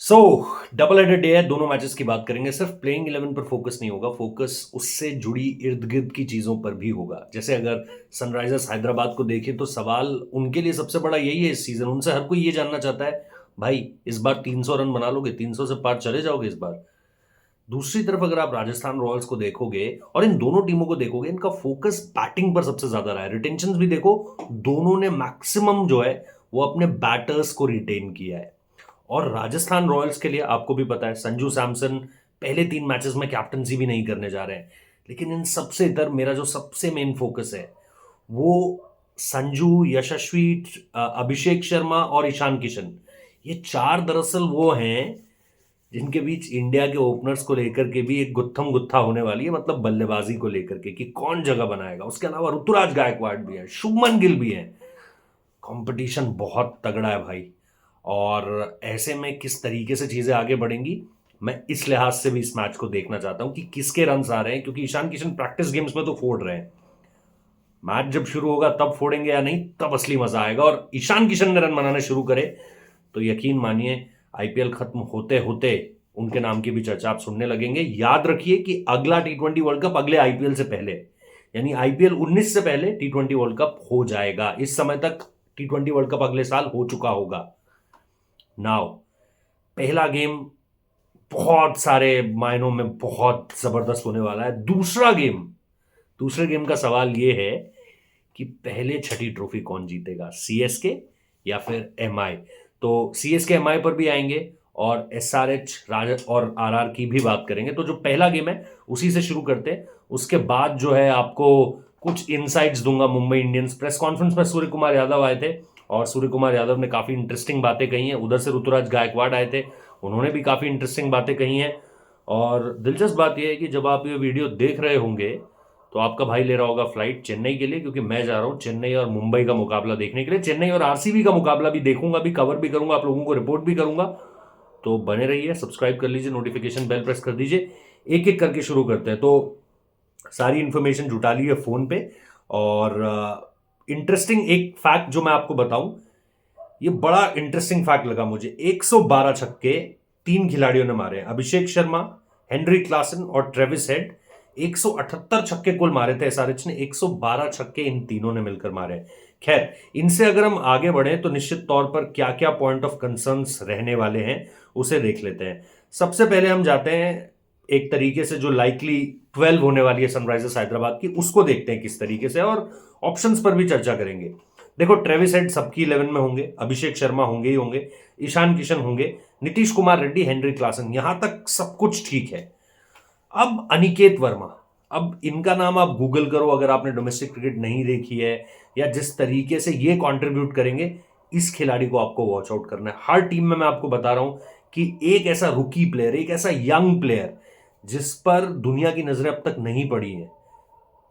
सो double headed day है। दोनों matches की बात करेंगे। सिर्फ प्लेइंग 11 पर फोकस नहीं होगा, फोकस उससे जुड़ी इर्द गिर्द की चीजों पर भी होगा। जैसे अगर सनराइजर्स हैदराबाद को देखें तो सवाल उनके लिए सबसे बड़ा यही है इस सीजन। उनसे हर कोई ये जानना चाहता है, भाई इस बार 300 रन बना लोगे, 300 से पार चले जाओगे इस बार। दूसरी तरफ अगर आप राजस्थान रॉयल्स को देखोगे और इन दोनों टीमों को देखोगे, इनका फोकस बैटिंग पर सबसे ज्यादा रहा है। रिटेंशन भी देखो, दोनों ने मैक्सिमम जो है वो अपने बैटर्स को रिटेन किया है। और राजस्थान रॉयल्स के लिए आपको भी पता है, संजू सैमसन पहले 3 मैचेस में कैप्टनसी भी नहीं करने जा रहे हैं। लेकिन इन सबसे इधर मेरा जो सबसे मेन फोकस है वो संजू, यशस्वी, अभिषेक शर्मा और ईशान किशन। ये चार दरअसल वो हैं जिनके बीच इंडिया के ओपनर्स को लेकर के भी एक गुत्थम गुत्था होने वाली है, मतलब बल्लेबाजी को लेकर के कि कौन जगह बनाएगा। उसके अलावा ऋतुराज गायकवाड़ भी है, शुभमन गिल भी है। कंपटीशन बहुत तगड़ा है भाई। और ऐसे में किस तरीके से चीजें आगे बढ़ेंगी, मैं इस लिहाज से भी इस मैच को देखना चाहता हूं कि किसके रन आ रहे हैं। क्योंकि ईशान किशन प्रैक्टिस गेम्स में तो फोड़ रहे हैं, मैच जब शुरू होगा तब फोड़ेंगे या नहीं, तब असली मजा आएगा। और ईशान किशन ने रन बनाने शुरू करे तो यकीन मानिए आईपीएल खत्म होते होते उनके नाम की भी चर्चा आप सुनने लगेंगे। याद रखिए कि अगला टी20 वर्ल्ड कप अगले आईपीएल से पहले, यानी आईपीएल 19 से पहले टी20 वर्ल्ड कप हो जाएगा। इस समय तक टी20 वर्ल्ड कप अगले साल हो चुका होगा। नाउ पहला गेम बहुत सारे मायनों में बहुत जबरदस्त होने वाला है। दूसरे गेम का सवाल यह है कि पहले छठी ट्रॉफी कौन जीतेगा, सीएसके या फिर एमआई। तो सीएसके एमआई पर भी आएंगे और एसआरएच राज और आरआर की भी बात करेंगे। तो जो पहला गेम है उसी से शुरू करते हैं। उसके बाद जो है आपको कुछ इनसाइट्स दूंगा मुंबई इंडियंस। प्रेस कॉन्फ्रेंस में सूर्य कुमार यादव आए थे और सूर्य कुमार यादव ने काफी इंटरेस्टिंग बातें कही हैं। उधर से ऋतुराज गायकवाड़ आए थे, उन्होंने भी काफी इंटरेस्टिंग बातें कही हैं। और दिलचस्प बात यह है कि जब आप ये वीडियो देख रहे होंगे तो आपका भाई ले रहा होगा फ्लाइट चेन्नई के लिए, क्योंकि मैं जा रहा हूं चेन्नई और मुंबई का मुकाबला देखने के लिए। चेन्नई और आरसीबी का मुकाबला भी देखूंगा, भी कवर भी करूंगा, आप लोगों को रिपोर्ट भी करूंगा। तो बने रहिए, सब्सक्राइब कर लीजिए, नोटिफिकेशन बेल प्रेस कर दीजिए। एक एक करके शुरू करते हैं। तो सारी इंफॉर्मेशन जुटा ली है फोन पे। और इंटरेस्टिंग एक फैक्ट जो मैं आपको बताऊं, ये बड़ा इंटरेस्टिंग फैक्ट लगा मुझे। 112 छक्के 3 खिलाड़ियों ने मारे हैं। अभिषेक शर्मा, हेनरी क्लासन और ट्रेविस हेड। 178 छक्के कुल मारे थे एसआरएच ने, 112 छक्के इन तीनों ने मिलकर मारे हैं। खैर, इनसे अगर हम आगे बढ़े तो निश्चित तौर पर क्या क्या पॉइंट ऑफ कंसर्न्स रहने वाले हैं उसे देख लेते हैं। सबसे पहले हम जाते हैं एक तरीके से जो लाइकली 12 होने वाली है सनराइजर्स हैदराबाद की, उसको देखते हैं किस तरीके से, और ऑप्शंस पर भी चर्चा करेंगे। देखो, ट्रेविस हेड सबकी 11 में होंगे, अभिषेक शर्मा होंगे ही होंगे, ईशान किशन होंगे, नीतीश कुमार रेड्डी, हेनरी क्लासन, यहां तक सब कुछ ठीक है। अब अनिकेत वर्मा, अब इनका नाम आप गूगल करो अगर आपने डोमेस्टिक क्रिकेट नहीं देखी है, या जिस तरीके से ये कंट्रीब्यूट करेंगे, इस खिलाड़ी को आपको वॉच आउट करना है। हर टीम में मैं आपको बता रहा हूं कि एक ऐसा रुकी प्लेयर, एक ऐसा यंग प्लेयर जिस पर दुनिया की नजरें अब तक नहीं पड़ी हैं,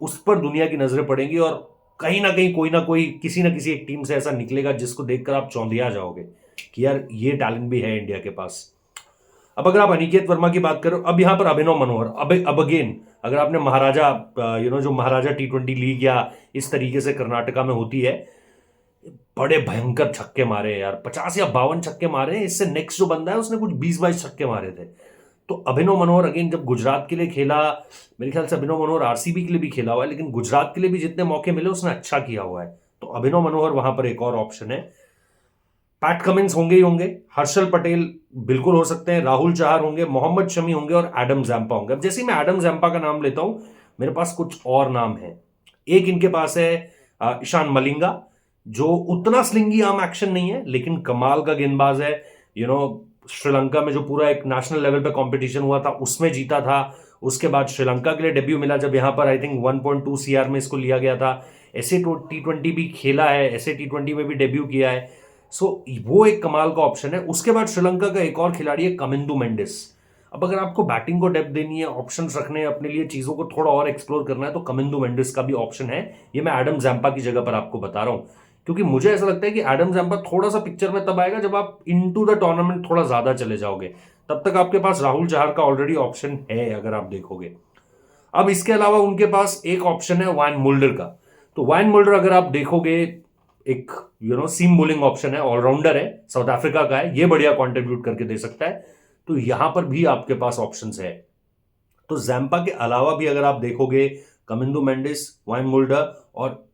उस पर दुनिया की नजरें पड़ेंगी। और कहीं ना कहीं कोई ना कोई, किसी ना किसी एक टीम से ऐसा निकलेगा जिसको देखकर आप चौंधिया जाओगे कि यार ये टैलेंट भी है इंडिया के पास। अब अगर आप अनिकेत वर्मा की बात करो, अब यहां पर अभिनव मनोहर, अब अगेन अगर आपने महाराजा जो महाराजा टी20 लीग या इस तरीके से कर्नाटका में होती है, बड़े भयंकर छक्के मारे हैं यार, 50 या 52 छक्के मारे हैं। इससे नेक्स्ट जो बंदा है उसने कुछ 20-22 छक्के मारे थे। तो अभिनव मनोहर अगेन जब गुजरात के लिए खेला, मेरे ख्याल से अभिनव मनोहर आरसीबी के लिए भी खेला हुआ है, लेकिन गुजरात के लिए भी जितने मौके मिले उसने अच्छा किया हुआ है। तो अभिनव मनोहर वहां पर एक और ऑप्शन है। पैट कमिंस होंगे ही होंगे, हर्षल पटेल बिल्कुल हो सकते हैं, राहुल चहर होंगे, मोहम्मद शमी होंगे और एडम जैम्पा होंगे। अब जैसे ही मैं एडम जैम्पा का नाम लेता हूं, मेरे पास कुछ और नाम है। एक इनके पास है ईशान मलिंगा, जो उतना स्लिंगी आम एक्शन नहीं है लेकिन कमाल का गेंदबाज है। श्रीलंका में जो पूरा एक नेशनल लेवल पे कंपटीशन हुआ था उसमें जीता था। उसके बाद श्रीलंका के लिए डेब्यू मिला जब यहां पर आई थिंक 1.2 सीआर में इसको लिया गया था। ऐसे टी20 भी खेला है, ऐसे टी20 में भी डेब्यू किया है। सो वो एक कमाल का ऑप्शन है। उसके बाद श्रीलंका का एक और खिलाड़ी है कमिंदु मेंडिस। अब अगर आपको बैटिंग को डेप्थ देनी है, ऑप्शंस रखने हैं अपने लिए, चीजों को थोड़ा और एक्सप्लोर करना है, तो कमिंदु मेंडिस का भी ऑप्शन है। ये मैं एडम जैम्पा की जगह पर आपको बता रहा हूं, क्योंकि मुझे ऐसा लगता है कि एडम जैम्पा थोड़ा सा पिक्चर में तब आएगा जब आप इनटू द टूर्नामेंट थोड़ा ज्यादा चले जाओगे। तब तक आपके पास राहुल चहर का ऑलरेडी ऑप्शन है अगर आप देखोगे। अब इसके अलावा उनके पास एक ऑप्शन है वाइन मुल्डर का। तो वाइन मुल्डर अगर आप देखोगे, एक सीम बोलिंग ऑप्शन है, ऑलराउंडर है, साउथ अफ्रीका का है, ये बढ़िया कंट्रीब्यूट करके दे सकता है। तो यहां पर भी आपके पास ऑप्शंस है। तो जैम्पा के अलावा भी अगर आप देखोगे, कमिंदु मेंडिस, वाइन मुल्डर और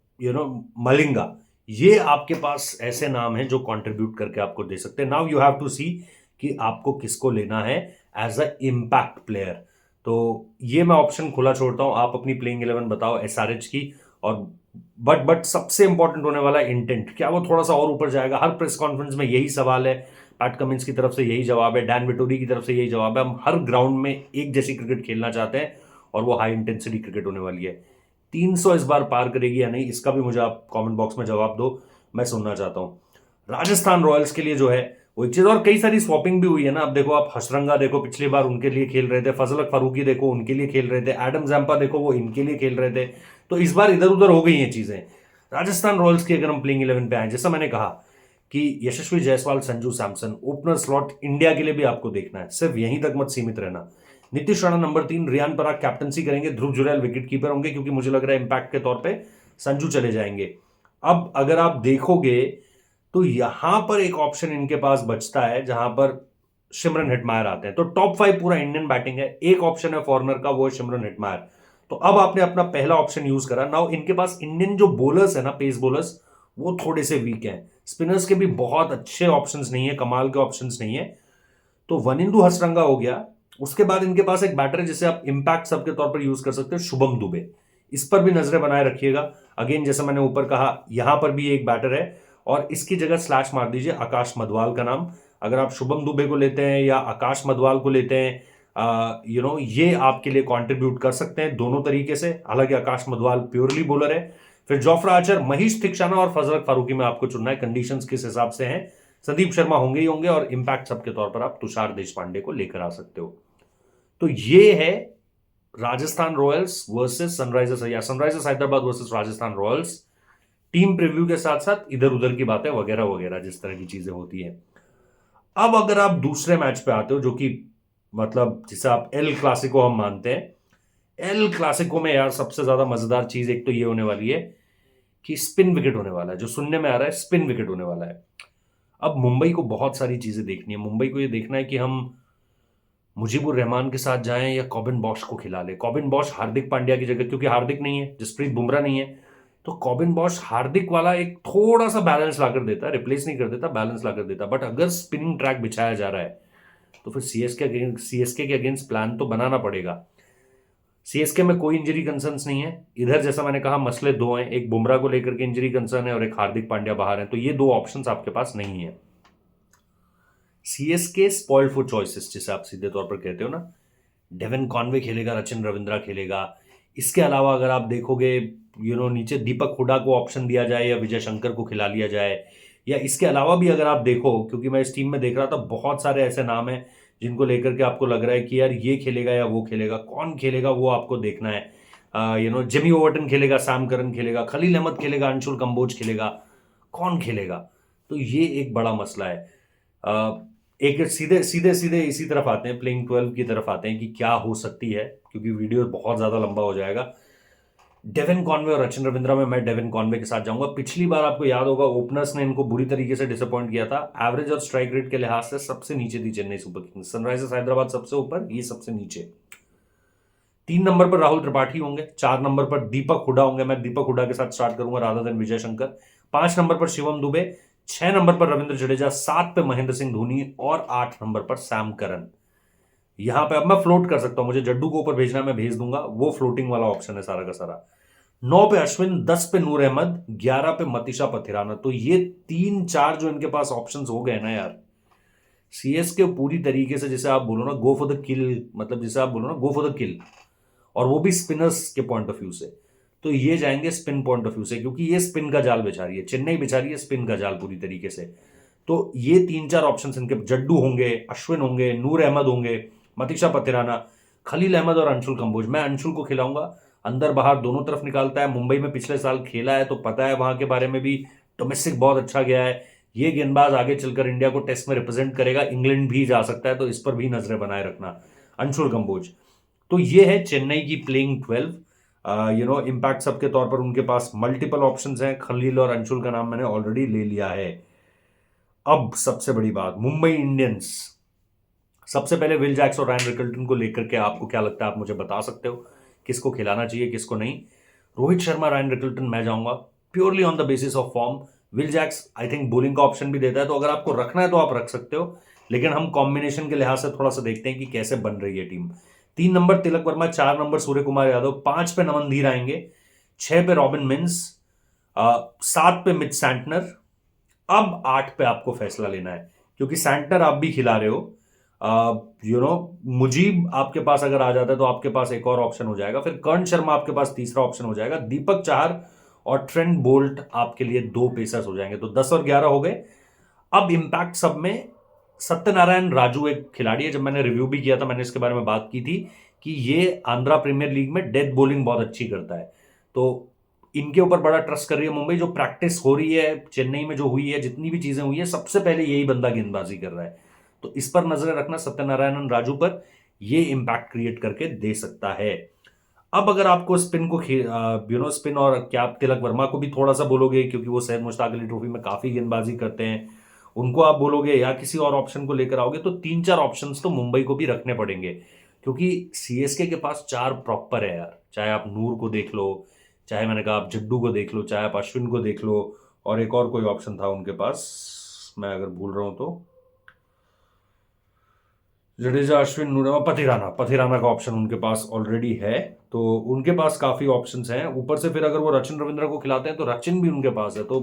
मलिंगा, ये आपके पास ऐसे नाम हैं जो कंट्रीब्यूट करके आपको दे सकते हैं। नाउ यू हैव टू सी कि आपको किसको लेना है एज अ इम्पैक्ट प्लेयर। तो ये मैं ऑप्शन खुला छोड़ता हूं, आप अपनी प्लेइंग 11 बताओ एसआरएच की। और बट सबसे इंपॉर्टेंट होने वाला इंटेंट, क्या वो थोड़ा सा और ऊपर जाएगा? हर प्रेस कॉन्फ्रेंस में यही सवाल है, पैट कमिंस की तरफ से यही जवाब है, डैन विटोरी की तरफ से यही जवाब है। हम हर ग्राउंड में एक जैसी क्रिकेट खेलना चाहते हैं और वो हाई इंटेंसिटी क्रिकेट होने वाली है। 300 इस बार पार करेगी या नहीं, इसका भी मुझे आप कमेंट बॉक्स में जवाब दो, मैं सुनना चाहता हूं। राजस्थान रॉयल्स के लिए जो है वो एक चीज, और कई सारी स्वैपिंग भी हुई है ना। अब देखो आप हसरंगा देखो, पिछली बार उनके लिए खेल रहे थे, फजलक फारूकी देखो उनके लिए खेल रहे थे, एडम जैम्पा देखो वो इनके लिए खेल रहे थे। तो इस बार इधर उधर हो गई हैं चीजें। राजस्थान रॉयल्स की अगर हम प्लेइंग 11 पे आए, जैसा मैंने कहा कि Yashasvi Jaiswal, Sanju Samson, opener slot India के लिए भी आपको देखना है, सिर्फ यहीं तक मत सीमित रहना। नीतीश राणा नंबर 3, रियान पराग कैप्टनसी करेंगे, ध्रुव जुरैल विकेट कीपर होंगे, क्योंकि मुझे लग रहा है इंपैक्ट के तौर पे संजू चले जाएंगे। अब अगर आप देखोगे तो यहां पर एक ऑप्शन इनके पास बचता है जहां पर सिमरन हिटमायर आते हैं। तो टॉप 5 पूरा इंडियन बैटिंग है, एक ऑप्शन है फॉरनर का, वो है सिमरन हिटमायर। तो अब आपने अपना पहला ऑप्शन यूज करा। नाउ इनके पास इंडियन जो बोलर्स है ना, पेस बोलर्स, वो थोड़े से वीक हैं। स्पिनर्स के भी बहुत अच्छे ऑप्शंस नहीं है, कमाल के ऑप्शंस नहीं है। तो वनिंदु हसरंगा हो गया। उसके बाद इनके पास एक बैटर है जिसे आप इंपैक्ट सब के तौर पर यूज कर सकते हो, शुभम दुबे। इस पर भी नजरें बनाए रखिएगा। अगेन जैसा मैंने ऊपर कहा, यहां पर भी एक बैटर है और इसकी जगह स्लैश मार दीजिए आकाश मधवाल का नाम। अगर आप शुभम दुबे को लेते हैं या आकाश मधवाल को लेते हैं, ये आपके लिए कंट्रीब्यूट कर सकते हैं दोनों तरीके से। हालांकि आकाश मधवाल प्योरली बॉलर है। फिर जोफ्रा आर्चर, महीश थिक्शाना और फजलक फारूकी में आपको चुनना है, कंडीशंस किस हिसाब से हैं। संदीप शर्मा होंगे ही होंगे, और इंपैक्ट सब के तौर पर आप तुषार देशपांडे को लेकर आ सकते हो। तो ये है राजस्थान रॉयल्स वर्सेस सनराइजर्स, या Sunrisers Hyderabad versus Rajasthan Royals. Team preview के साथ साथ इधर उधर की बातें वगैरह वगैरह जिस तरह की चीजें होती हैं। अब अगर आप दूसरे मैच पे आते हो, जो कि मतलब जिसे आप एल क्लासिको हम मानते हैं, एल क्लासिको में यार सबसे ज्यादा मजेदार चीज एक तो ये होने वाली है कि स्पिन विकेट होने वाला है। जो सुनने में आ रहा है, स्पिन विकेट होने वाला है। अब मुंबई को बहुत सारी चीजें देखनी है। मुंबई को ये देखना है कि हम मुजीबुर रहमान के साथ जाएं या कॉबिन बॉश को खिला ले। कॉबिन बॉश हार्दिक पांड्या की जगह, क्योंकि हार्दिक नहीं है, जसप्रीत बुमराह नहीं है, तो कॉबिन बॉश हार्दिक वाला एक थोड़ा सा बैलेंस लाकर देता है, रिप्लेस नहीं कर देता, बैलेंस लाकर देता। बट अगर स्पिनिंग ट्रैक बिछाया जा रहा है तो फिर सीएसके के अगेंस्ट प्लान तो बनाना पड़ेगा। सीएसके में कोई इंजरी कंसर्न्स नहीं है। इधर जैसा मैंने कहा मसले दो हैं, एक बुमराह को लेकर के इंजरी कंसर्न है और एक हार्दिक पांड्या बाहर है। तो ये दो ऑप्शंस आपके पास नहीं है। सीएसके स्पॉइल्ड फॉर चॉइसेस जिसे आप सीधे तौर पर कहते हो ना, डेविन कॉनवे खेलेगा, रचिन रविंद्रा खेलेगा। इसके अलावा अगर आप देखोगे, नीचे दीपक हुडा को ऑप्शन दिया जाए या विजय शंकर को खिला लिया जाए, या इसके अलावा भी अगर आप देखो, क्योंकि मैं इस टीम में देख रहा था बहुत सारे ऐसे नाम हैं जिनको लेकर के आपको लग रहा है कि यार ये खेलेगा या वो खेलेगा, कौन खेलेगा वो आपको देखना है। जिमी ओवर्टन खेलेगा, सैम करन खेलेगा, खलील अहमद खेलेगा, अंशुल कंबोज खेलेगा, कौन खेलेगा? तो ये एक बड़ा मसला है। एक सीधे सीधे सीधे इसी तरफ आते हैं, प्लेइंग 12 की तरफ आते हैं कि क्या हो सकती है, क्योंकि वीडियो बहुत ज्यादा लंबा हो जाएगा। डेविन कॉनवे और रचिन रविंद्रा में मैं डेविन कॉनवे के साथ जाऊंगा। पिछली बार आपको याद होगा ओपनर्स ने इनको बुरी तरीके से डिसअपॉइंट किया था। एवरेज और स्ट्राइक रेट के लिहाज से सबसे नीचे थी Chennai super Kings, Sunrisers Hyderabad सबसे ऊपर, ये सबसे नीचे। 3 नंबर पर राहुल त्रिपाठी होंगे, 4 नंबर पर दीपक हुडा होंगे, मैं दीपक हुडा के साथ स्टार्ट करूंगा राधा देन विजय शंकर। 5 नंबर पर शिवम दुबे, 6 नंबर पर रविंद्र जडेजा, 7 पे महेंद्र सिंह धोनी और 8 नंबर पर सैम करन। यहां पे अब मैं फ्लोट कर सकता हूं, मुझे जड्डू को ऊपर भेजना है, मैं भेज दूंगा, वो फ्लोटिंग वाला ऑप्शन है सारा का सारा। 9 पे अश्विन, 10 पे नूर अहमद, 11 पे मतीशा पथिराना। तो ये 3-4 जो इनके पास ऑप्शंस हो गए ना यार, सीएसके पूरी तरीके से जिसे आप बोलो ना गो फॉर द किल, मतलब जिसे आप बोलो ना गो फॉर द किल, और वो भी स्पिनर्स के पॉइंट ऑफ व्यू से। तो ये जाएंगे स्पिन पॉइंट ऑफ व्यू से, क्योंकि ये स्पिन का जाल बिछा रही है, चेन्नई बिछा रही है स्पिन का जाल पूरी तरीके से। तो ये 3-4 ऑप्शन इनके, जड्डू होंगे, अश्विन होंगे, नूर अहमद होंगे, मतीशा पथिराना, खलील अहमद और अंशुल कंबोज। मैं अंशुल को खिलाऊंगा, अंदर बाहर दोनों तरफ निकालता है। मुंबई में पिछले साल खेला है तो पता है वहां के बारे में भी, डोमेस्टिक बहुत अच्छा गया है। ये गेंदबाज आगे चलकर इंडिया को टेस्ट में रिप्रेजेंट करेगा, इंग्लैंड भी जा सकता है, तो इस पर भी नजरें बनाए रखना, अंशुल कंबोज। तो ये है चेन्नई की प्लेइंग 12। इम्पैक्ट सब के तौर पर उनके पास मल्टीपल ऑप्शंस हैं। खलील और अंशुल का नाम मैंने ऑलरेडी ले लिया है। अब सबसे बड़ी बात, मुंबई इंडियंस। सबसे पहले विल जैक्स और रायन रिकल्टन को लेकर के आपको क्या लगता है, आप मुझे बता सकते हो किसको खिलाना चाहिए किसको नहीं? रोहित शर्मा, रायन रिकल्टन मैं जाऊंगा purely on the basis of form. Will Jacks I think bowling का ऑप्शन भी देता है, तो अगर आपको रखना है तो आप रख सकते हो, लेकिन हम कॉम्बिनेशन के लिहाज से थोड़ा सा देखते हैं कि कैसे बन रही है team. 3 number Tilak Varma, 4 number Surya Kumar Yadav, 5 पे नमन धीर आएंगे, 6 पे रॉबिन मिन्स, 7 पे मिच सैंटनर। अब 8 पे आपको फैसला लेना है, क्योंकि सैंटनर आप भी खिला रहे हो। मुजीब आपके पास अगर आ जाता है तो आपके पास एक और ऑप्शन हो जाएगा, फिर कर्ण शर्मा आपके पास तीसरा ऑप्शन हो जाएगा, दीपक चाहर और ट्रेंट बोल्ट आपके लिए 2 पेसर्स हो जाएंगे, तो 10 और 11 हो गए। अब इंपैक्ट सब में सत्यनारायण राजू एक खिलाड़ी है, जब मैंने रिव्यू भी किया था मैंने इसके बारे में बात की थी कि ये आंध्रा प्रीमियर लीग में डेथ बॉलिंग बहुत अच्छी करता है, तो इनके ऊपर बड़ा ट्रस्ट कर रही है मुंबई। जो प्रैक्टिस हो रही है चेन्नई में जो हुई है, जितनी भी चीजें हुई है, सबसे पहले यही बंदा गेंदबाजी कर रहा है, तो इस पर नजर रखना सत्यनारायण राजू पर, ये इंपैक्ट क्रिएट करके दे सकता है। अब अगर आपको स्पिन को स्पिन और क्या आप तिलक वर्मा को भी थोड़ा सा बोलोगे, क्योंकि वो सैयद मुश्ताक अली ट्रॉफी में काफी गेंदबाजी करते हैं, उनको आप बोलोगे या किसी और ऑप्शन को लेकर आओगे, तो 3-4 ऑप्शंस तो मुंबई को भी रखने पड़ेंगे, क्योंकि सीएसके के पास 4 प्रॉपर है यार। चाहे आप नूर को देख लो, चाहे मैंने कहा आप जड्डू को देख लो, चाहे आप अश्विन को देख लो, और एक और कोई ऑप्शन था उनके पास, मैं अगर भूल रहा हूं तो जडेजा, अश्विन, नूरमा, पथिराना का ऑप्शन उनके पास ऑलरेडी है, तो उनके पास काफी ऑप्शंस हैं। ऊपर से फिर अगर वो रचिन रविंद्र को खिलाते हैं तो रचिन भी उनके पास है, तो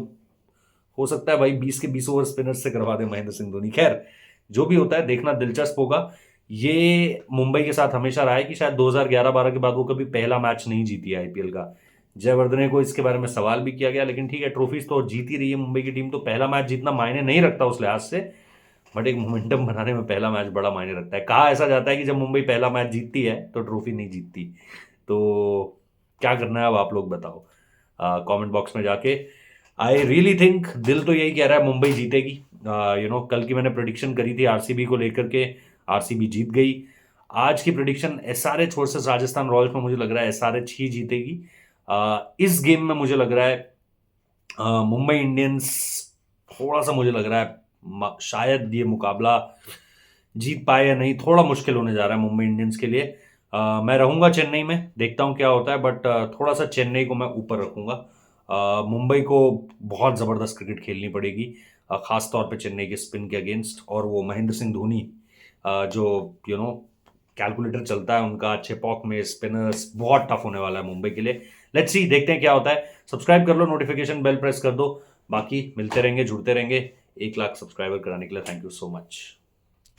हो सकता है भाई 20 के 20 ओवर स्पिनर से करवा दे महेंद्र सिंह धोनी। खैर, जो भी होता है देखना दिलचस्प होगा। ये मुंबई के साथ हमेशा रहा है कि शायद 2011-12 के बाद वो कभी पहला मैच नहीं जीती है आईपीएल का। जयवर्धने को इसके बारे में सवाल भी किया गया, लेकिन ठीक है, ट्रॉफीज तो जीती रही है मुंबई की टीम, तो पहला मैच जीतना मायने नहीं रखता उस लिहाज से, बट एक मोमेंटम बनाने में पहला मैच बड़ा मायने रखता है। कहा ऐसा जाता है कि जब मुंबई पहला मैच जीतती है तो ट्रॉफी नहीं जीतती। तो क्या करना है अब आप लोग बताओ कमेंट बॉक्स में जाके। आई रियली थिंक, दिल तो यही कह रहा है मुंबई जीतेगी। कल की मैंने प्रेडिक्शन करी थी आरसीबी को लेकर के, आरसीबी जीत गई। आज की prediction SRH versus Rajasthan Royals में मुझे लग रहा है एसआरएच ही जीतेगी। इस गेम में मुझे लग रहा है मुंबई इंडियंस, थोड़ा सा मुझे लग रहा है शायद ये मुकाबला जीत पाए या नहीं, थोड़ा मुश्किल होने जा रहा है मुंबई इंडियंस के लिए। मैं रहूंगा चेन्नई में, देखता हूं क्या होता है, बट थोड़ा सा चेन्नई को मैं ऊपर रखूंगा। मुंबई को बहुत ज़बरदस्त क्रिकेट खेलनी पड़ेगी, खास तौर पे चेन्नई के स्पिन के अगेंस्ट, और वो महेंद्र सिंह धोनी जो कैलकुलेटर चलता है उनका चेपॉक में, स्पिनर्स बहुत टफ होने वाला है मुंबई के लिए। लेट्स सी, देखते हैं क्या होता है। सब्सक्राइब कर लो, नोटिफिकेशन बेल प्रेस कर दो, बाकी मिलते रहेंगे जुड़ते रहेंगे। 1 लाख सब्सक्राइबर कराने के लिए थैंक यू सो मच।